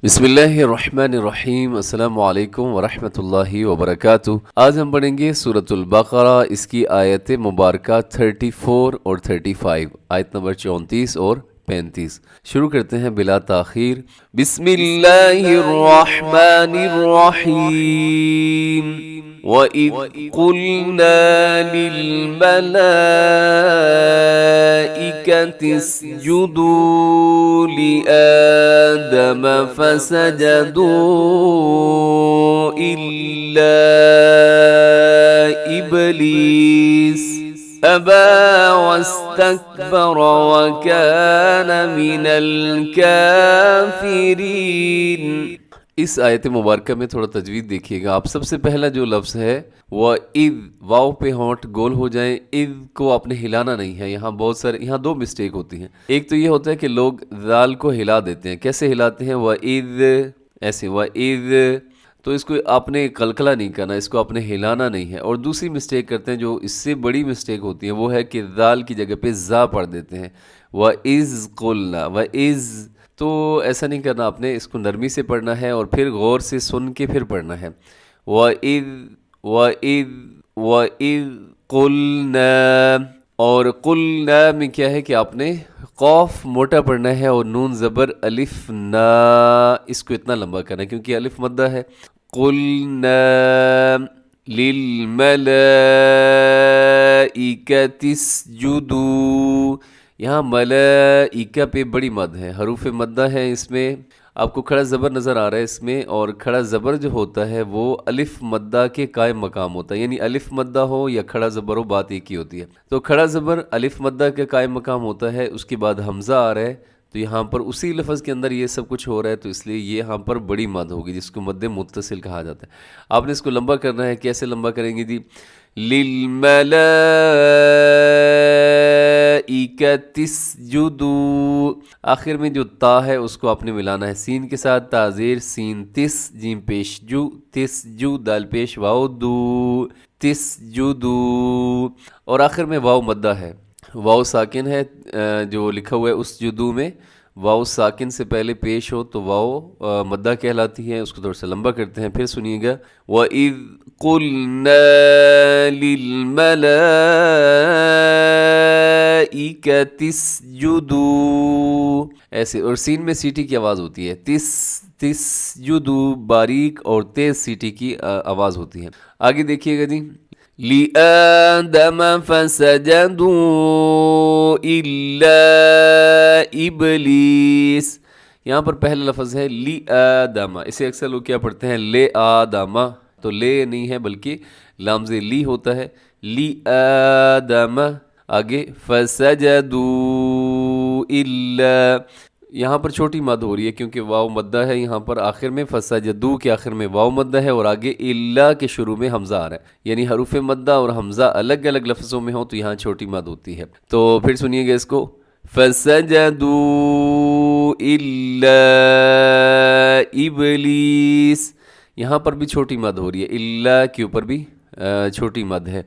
بسم اللہ الرحمن الرحیم، السلام علیکم ورحمۃ اللہ وبرکاتہ۔ آج ہم پڑھیں گے سورۃ البقرہ، اس کی آیت مبارکہ 34 اور 35، آیت نمبر 34 اور 35۔ شروع کرتے ہیں بلا تاخیر۔ بسم اللہ الرحمن الرحیم۔ وَإِذْ قُلْنَا لِلْمَلَائِكَةِ اسْجُدُوا لِآدَمَ فَسَجَدُوا إِلَّا إِبْلِيسَ أَبَى وَاسْتَكْبَرَ وَكَانَ مِنَ الْكَافِرِينَ۔ اس آیت مبارکہ میں تھوڑا تجوید دیکھیے گا۔ آپ سب سے پہلا جو لفظ ہے وہ اذ، واو پہ ہونٹ گول ہو جائیں، اذ کو آپ نے ہلانا نہیں ہے۔ یہاں دو مسٹیک ہوتی ہیں۔ ایک تو یہ ہوتا ہے کہ لوگ ذال کو ہلا دیتے ہیں۔ کیسے ہلاتے ہیں؟ وَإِذْ، ایسے وَإِذْ، تو اس کو آپ نے قلقلہ نہیں کرنا، اس کو آپ نے ہلانا نہیں ہے۔ اور دوسری مسٹیک کرتے ہیں جو اس سے بڑی مسٹیک ہوتی ہے، وہ ہے کہ ذال کی جگہ پہ زا پڑھ دیتے ہیں۔ وَإِذْ قُلْنَا، وَإِذْ، تو ایسا نہیں کرنا، آپ نے اس کو نرمی سے پڑھنا ہے اور پھر غور سے سن کے پھر پڑھنا ہے۔ وَإِذْ وَإِذْ وَإِذْ قُلْنَا، اور قُلْنَا میں کیا ہے کہ آپ نے قاف موٹا پڑھنا ہے اور نون زبر الف نا، اس کو اتنا لمبا کرنا ہے کیونکہ الف مدہ ہے۔ قُلْنَا لِلْمَلَائِكَةِ اسْجُدُوا، یہاں ملائکہ پہ بڑی مد ہے، حروف مدہ ہے۔ اس میں آپ کو کھڑا زبر نظر آ رہا ہے اس میں، اور کھڑا زبر جو ہوتا ہے وہ الف مدہ کے قائم مقام ہوتا ہے، یعنی الف مدہ ہو یا کھڑا زبر ہو، بات ایک ہی ہوتی ہے۔ تو کھڑا زبر الف مدہ کے قائم مقام ہوتا ہے، اس کے بعد حمزہ آ رہا ہے، تو یہاں پر اسی لفظ کے اندر یہ سب کچھ ہو رہا ہے، تو اس لیے یہ یہاں پر بڑی مد ہوگی جس کو مد متصل کہا جاتا ہے۔ آپ نے اس کو لمبا کرنا ہے، کیسے لمبا کریں گے جی؟ لِلْمَلَائِكَةِ اسْجُدُوا، آخر میں جو تا ہے اس کو آپ نے ملانا ہے سین کے ساتھ، تا زیر سین تس، جیم پیش جو، تس جو، دال پیش واو دو، تس جو دو، اور آخر میں واو مدہ ہے، واو ساکن ہے جو لکھا ہوا ہے اس جدو میں، واو ساکن سے پہلے پیش ہو تو واو مدہ کہلاتی ہے۔ اس کو تھوڑا سا لمبا کرتے ہیں، پھر سنیے گا۔ وَإِذْ قُلْنَا لِلْمَلَائِكَةِ اسْجُدُوا، ایسے، اور سین میں سیٹی کی آواز ہوتی ہے، تس تس جدو، باریک اور تیز سیٹی کی آواز ہوتی ہے۔ آگے دیکھیے گا جی۔ لِآدَمَ فَسَجَدُوا إِلَّا إِبْلِيسَ، یہاں پر پہلا لفظ ہے لِآدَمَ، اسے اکثر لوگ کیا پڑھتے ہیں؟ لے آدم، تو لے نہیں ہے بلکہ لامز لی ہوتا ہے۔ لِآدَمَ، آگے فَسَجَدُوا إِلَّا، یہاں پر چھوٹی مد ہو رہی ہے کیونکہ واو مدہ ہے، یہاں پر آخر میں فسجدو کے آخر میں واو مدہ ہے اور آگے الا کے شروع میں حمزہ آ رہا ہے، یعنی حروف مدہ اور حمزہ الگ الگ لفظوں میں ہوں تو یہاں چھوٹی مد ہوتی ہے۔ تو پھر سنیے گا اس کو، فسجدو الا ابلیس، یہاں پر بھی چھوٹی مد ہو رہی ہے، الا کے اوپر بھی چھوٹی مد ہے،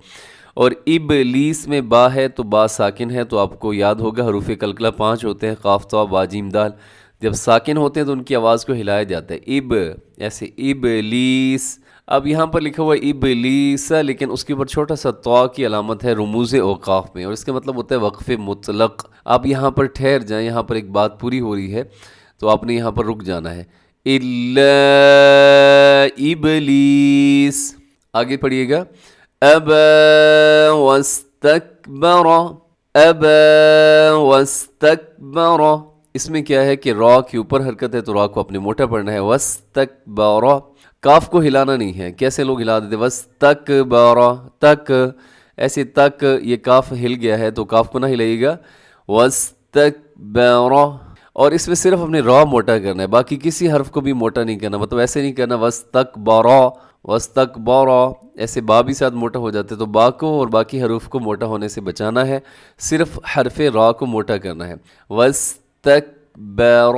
اور ابلیس میں با ہے تو با ساکن ہے، تو آپ کو یاد ہوگا حروف قلقلہ 5 ہوتے ہیں، قاف طا با جیم دال، جب ساکن ہوتے ہیں تو ان کی آواز کو ہلایا جاتا ہے، ایسے ابلیس۔ اب یہاں پر لکھا ہوا ہے ابلیس، لیکن اس کے اوپر چھوٹا سا طا کی علامت ہے رموز اوقاف میں، اور اس کا مطلب ہوتا ہے وقف مطلق۔ آپ یہاں پر ٹھہر جائیں، یہاں پر ایک بات پوری ہو رہی ہے تو آپ نے یہاں پر رک جانا ہے۔ الا ابلیس، آگے پڑھیے گا۔ ابا واستکبر، ابا واستکبر، اس میں کیا ہے کہ را کے اوپر حرکت ہے تو را کو اپنے موٹا پڑھنا ہے۔ واستکبر، کاف کو ہلانا نہیں ہے، کیسے لوگ ہلا دیتے؟ واستکبر، تک، ایسے تک، یہ کاف ہل گیا ہے تو کاف کو نہ ہلائیے گا۔ واستکبر، اور اس میں صرف اپنے را موٹا کرنا ہے، باقی کسی حرف کو بھی موٹا نہیں کرنا، مطلب ایسے نہیں کرنا واستکبر واستکبر، ایسے با بھی ساتھ موٹا ہو جاتے، تو با کو اور باقی حروف کو موٹا ہونے سے بچانا ہے، صرف حرف را کو موٹا کرنا ہے۔ واستکبر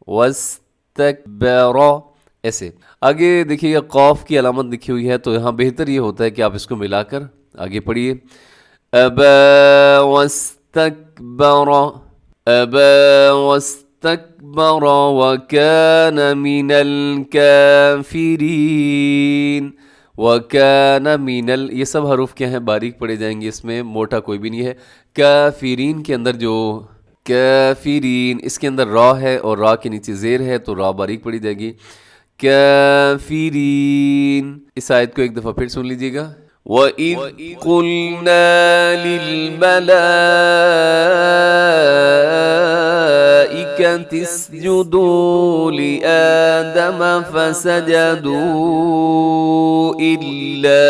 واستکبر، ایسے۔ آگے دیکھیے گا قاف کی علامت لکھی ہوئی ہے تو یہاں بہتر یہ ہوتا ہے کہ آپ اس کو ملا کر آگے پڑھیے۔ ابا واستکبر، ابا واستکبر، واستكبر وكان من الكافرين. وَكَانَ مِنَ یہ سب حروف کیا ہیں؟ باریک پڑے جائیں گے، اس میں موٹا کوئی بھی نہیں ہے. کافرین کے اندر جو کافرین اس کے اندر را ہے اور را کے نیچے زیر ہے تو را باریک پڑی جائے گی. کافرین. اس آیت کو ایک دفعہ پھر سن لیجیے گا. وَإِذْ قُلْنَا لِلْمَلَائِكَةِ اسْجُدُوا لِآدَمَ فَسَجَدُوا إِلَّا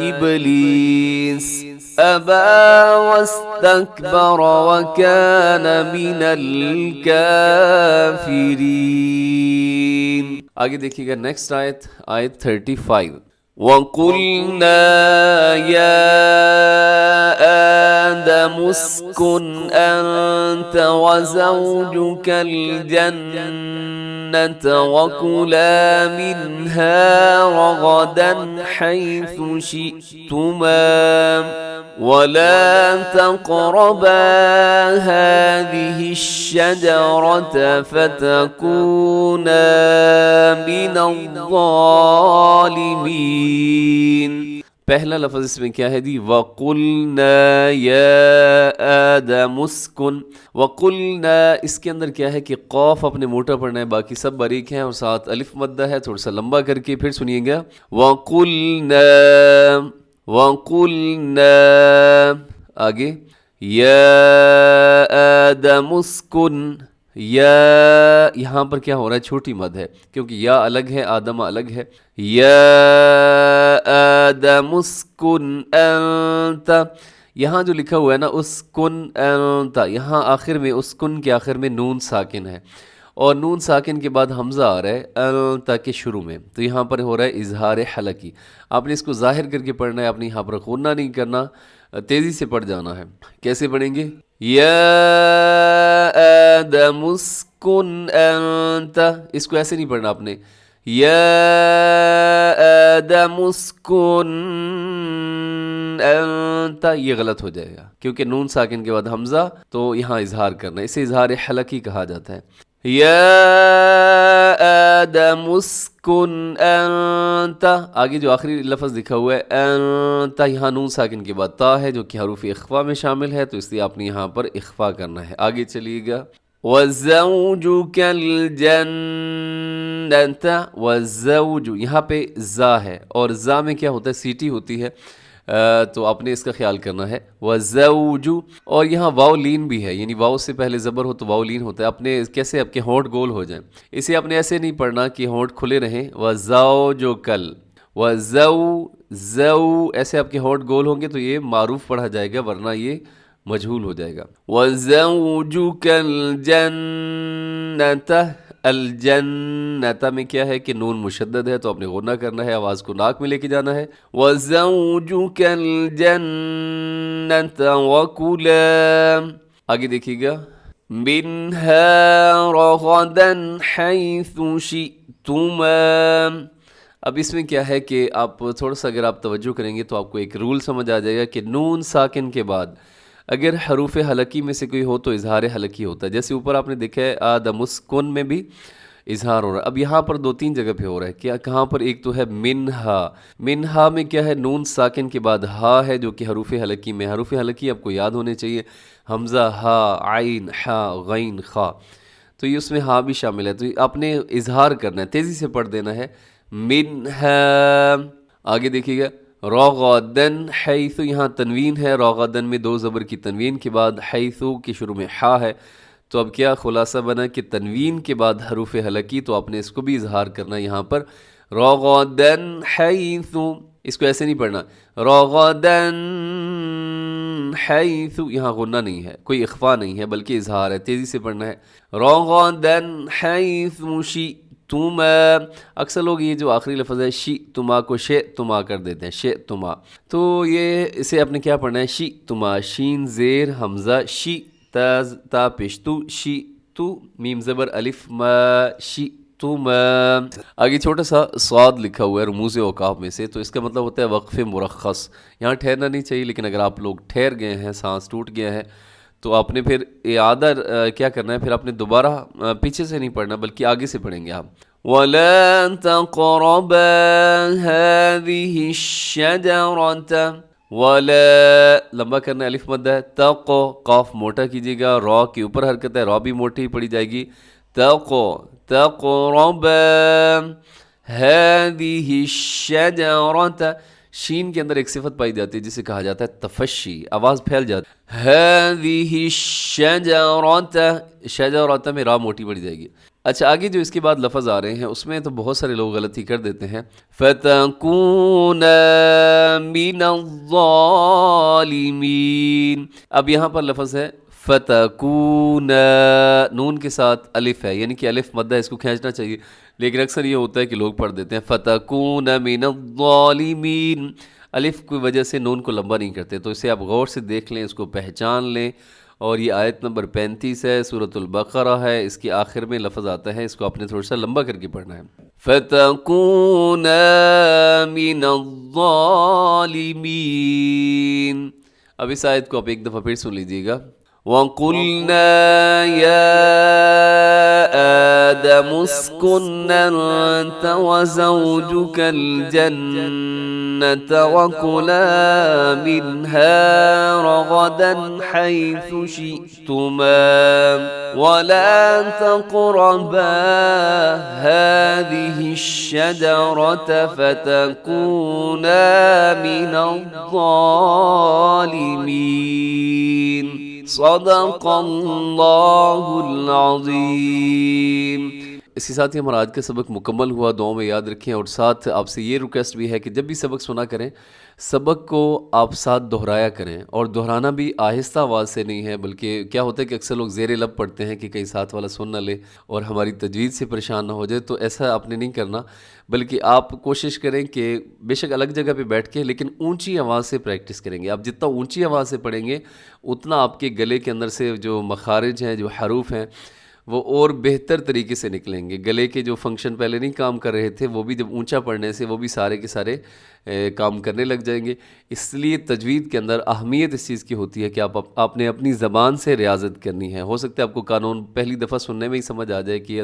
إِبْلِيسَ أَبَى وَاسْتَكْبَرَ وَكَانَ مِنَ الْكَافِرِينَ. آگے دیکھیے گا نیکسٹ آیت 35. وَقُلْنَا يَا آدَمُ اسْكُنْ أَنْتَ وَزَوْجُكَ الْجَنَّةَ وَكُلَا مِنْهَا رَغَدًا حَيْثُ شِئْتُمَا وَلَا تَقْرَبَا هَذِهِ الشَّجَرَةَ فَتَكُونَا مِنَ الظَّالِمِينَ. پہلا لفظ اس میں کیا ہے جی؟ وَقُلْنَا يَا آدَمُ اسْكُنْ. وَقُلْنَا اس کے اندر کیا ہے کہ قوف اپنے موٹا پڑھنا ہے، باقی سب باریک ہیں، اور ساتھ الف مدہ ہے، تھوڑا سا لمبا کر کے پھر سنیے گا. وَقُلْنَا آگے یا آدم اسکن. یا یہاں پر کیا ہو رہا ہے؟ چھوٹی مد ہے کیونکہ یا الگ ہے، آدم الگ ہے. یا آدم اسکن انت. یہاں جو لکھا ہوا ہے نا اسکن انت، یہاں آخر میں اسکن کے آخر میں نون ساکن ہے اور نون ساکن کے بعد حمزہ آ رہا ہے انت کے شروع میں، تو یہاں پر ہو رہا ہے اظہار حلقی. آپ نے اس کو ظاہر کر کے پڑھنا ہے، آپ نے یہاں پر غنہ نہیں کرنا، تیزی سے پڑھ جانا ہے. کیسے پڑھیں گے؟ یا آدم اسکن انت. اس کو ایسے نہیں پڑھنا آپ نے. یا آدم اسکن انت، یہ غلط ہو جائے گا کیونکہ نون ساکن کے بعد حمزہ، تو یہاں اظہار کرنا ہے، اسے اظہار حلقی کہا جاتا ہے. یا آدم اسکن انت. آگے جو آخری لفظ لکھا ہوا ہے انت، یہاں نون ساکن کے بعد تا ہے جو کہ حروف اخفا میں شامل ہے، تو اس لیے آپ نے یہاں پر اخفا کرنا ہے. آگے چلیے گا. وَزَوْجُكَ الْجَنَّةَ. وَالزَّوْجُ یہاں پہ زا ہے اور زا میں کیا ہوتا ہے؟ سیٹی ہوتی ہے، تو آپ نے اس کا خیال کرنا ہے. وَزَوْجُ. اور یہاں واو لین بھی ہے، یعنی واو سے پہلے زبر ہو تو واو لین ہوتا ہے. اپنے کیسے آپ کے ہونٹ گول ہو جائیں، اسے آپ نے ایسے نہیں پڑھنا کہ ہونٹ کھلے رہیں. وَزَوْجُكَ. زو ایسے آپ کے ہونٹ گول ہوں گے تو یہ معروف پڑھا جائے گا، ورنہ یہ مجہول ہو جائے گا. وَزَوْجُكَ الْجَنَّةَ. الجنت میں کیا ہے کہ نون مشدد ہے تو آپ نے غنہ کرنا ہے، آواز کو ناک میں لے کے جانا ہے. وَزَوْجُكَ الْجَنَّةَ وَكُلَا. آگے دیکھیے گا. مِنْهَا رَغَدًا حَيْثُ شِئْتُمَا. اب اس میں کیا ہے کہ آپ تھوڑا سا اگر آپ توجہ کریں گے تو آپ کو ایک رول سمجھ آ جائے گا کہ نون ساکن کے بعد اگر حروف حلقی میں سے کوئی ہو تو اظہار حلقی ہوتا ہے. جیسے اوپر آپ نے دیکھا ہے آدم اسکن میں بھی اظہار ہو رہا ہے. اب یہاں پر 2-3 جگہ پہ ہو رہا ہے. کیا کہاں پر؟ ایک تو ہے منہا. منہا میں کیا ہے؟ نون ساکن کے بعد ہا ہے جو کہ حروف حلقی میں. حروف حلقی آپ کو یاد ہونے چاہیے، حمزہ، ہا، عین، ہا، غین، خا، تو یہ اس میں ہا بھی شامل ہے، تو آپ نے اظہار کرنا ہے، تیزی سے پڑھ دینا ہے. منہا. آگے دیکھیے گا. رغدن حیث. یہاں تنوین ہے، رغدن میں 2 زبر کی تنوین کے بعد حیث کی شروع میں ہا ہے، تو اب کیا خلاصہ بنا کہ تنوین کے بعد حروف حلقی، تو آپ نے اس کو بھی اظہار کرنا ہے یہاں پر. رغدن حیث. اس کو ایسے نہیں پڑھنا رغدن حیث، یہاں غنہ نہیں ہے، کوئی اخفا نہیں ہے بلکہ اظہار ہے، تیزی سے پڑھنا ہے. رغدن حیث شئتما. اکثر لوگ یہ جو آخری لفظ ہے شئتما کو شئتما کر دیتے ہیں، شئتما، تو یہ اسے آپ نے کیا پڑھنا ہے؟ شئتما، شین زیر حمزہ، شی تا پیشتو، شی تو میم زبر الف ما، شئتما. آگے چھوٹا سا صاد لکھا ہوا ہے رموز اوقاف میں سے، تو اس کا مطلب ہوتا ہے وقف مرخص. یہاں ٹھہرنا نہیں چاہیے، لیکن اگر آپ لوگ ٹھہر گئے ہیں، سانس ٹوٹ گیا ہے، تو آپ نے پھر اعادہ کیا کرنا ہے، پھر آپ نے دوبارہ پیچھے سے نہیں پڑھنا بلکہ آگے سے پڑھیں گے آپ. وَلَا تَقْرَبَا هَذِهِ الشَّجَرَةَ، وَلَا لمبا کرنا ہے، الف مد ہے، تق قاف موٹا کیجیے گا، را کے اوپر حرکت ہے، را بھی موٹی پڑی جائے گی، تقربا هذه الشجرة. شین کے اندر ایک صفت پائی جاتی ہے جسے کہا جاتا ہے تفشی، آواز پھیل جاتی ہے. هذه الشجرة، شجرة میں را موٹی پڑی جائے گی. اچھا آگے جو اس کے بعد لفظ آ رہے ہیں اس میں تو بہت سارے لوگ غلطی کر دیتے ہیں. فَتَكُونَ مِنَ الظَّالِمِينَ. اب یہاں پر لفظ ہے فَتَكُونَ، نون کے ساتھ الف ہے، یعنی کہ الف مدہ، اس کو کھینچنا چاہیے، لیکن اکثر یہ ہوتا ہے کہ لوگ پڑھ دیتے ہیں فَتَكُونَ مِنَ الظَّالِمِينَ، الف کی وجہ سے نون کو لمبا نہیں کرتے. تو اسے آپ غور سے دیکھ لیں، اس کو پہچان لیں. اور یہ آیت نمبر 35 ہے، سورۃ البقرہ ہے، اس کے آخر میں لفظ آتا ہے، اس کو آپ نے تھوڑا سا لمبا کر کے پڑھنا ہے. فَتَكُونَ مِنَ الظَّالِمِينَ. اب اس آیت کو آپ ایک دفعہ پھر سن لیجیے گا. وَقُلْنَا يَا آدَمُ اسْكُنْ أَنْتَ وَزَوْجُكَ الْجَنَّةَ وَكُلَا مِنْهَا رَغَدًا حَيْثُ شِئْتُمَا وَلَا تَقْرَبَا هَذِهِ الشَّجَرَةَ فَتَكُونَا مِنَ الظَّالِمِينَ. صدق اللہ العظیم. اس کے ساتھ ہی ہمارا آج کا سبق مکمل ہوا. دعاؤں میں یاد رکھیں، اور ساتھ آپ سے یہ ریکویسٹ بھی ہے کہ جب بھی سبق سنا کریں، سبق کو آپ ساتھ دہرایا کریں، اور دہرانا بھی آہستہ آواز سے نہیں ہے، بلکہ کیا ہوتا ہے کہ اکثر لوگ زیر لب پڑھتے ہیں کہ کہیں ساتھ والا سن نہ لے اور ہماری تجوید سے پریشان نہ ہو جائے. تو ایسا آپ نے نہیں کرنا، بلکہ آپ کوشش کریں کہ بے شک الگ جگہ پہ بیٹھ کے لیکن اونچی آواز سے پریکٹس کریں گے. آپ جتنا اونچی آواز سے پڑھیں گے اتنا آپ کے گلے کے اندر سے جو مخارج ہیں، جو حروف ہیں، وہ اور بہتر طریقے سے نکلیں گے. گلے کے جو فنکشن پہلے نہیں کام کر رہے تھے، وہ بھی جب اونچا پڑھنے سے وہ بھی سارے کے سارے کام کرنے لگ جائیں گے. اس لیے تجوید کے اندر اہمیت اس چیز کی ہوتی ہے کہ آپ نے اپنی زبان سے ریاضت کرنی ہے. ہو سکتا ہے آپ کو قانون پہلی دفعہ سننے میں ہی سمجھ آ جائے کہ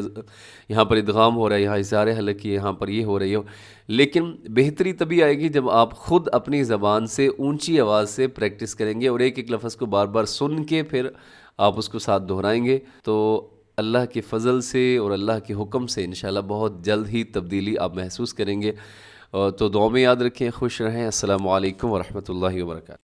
یہاں پر ادغام ہو رہا ہے، یہاں اظہار حلقی، یہاں پر یہ ہو رہی ہے، لیکن بہتری تبھی آئے گی جب آپ خود اپنی زبان سے اونچی آواز سے پریکٹس کریں گے، اور ایک ایک لفظ کو بار بار سن کے پھر آپ اس کو ساتھ دہرائیں گے. تو اللہ کے فضل سے اور اللہ کے حکم سے انشاءاللہ بہت جلد ہی تبدیلی آپ محسوس کریں گے. تو دعا میں یاد رکھیں، خوش رہیں. السلام علیکم ورحمۃ اللہ وبرکاتہ.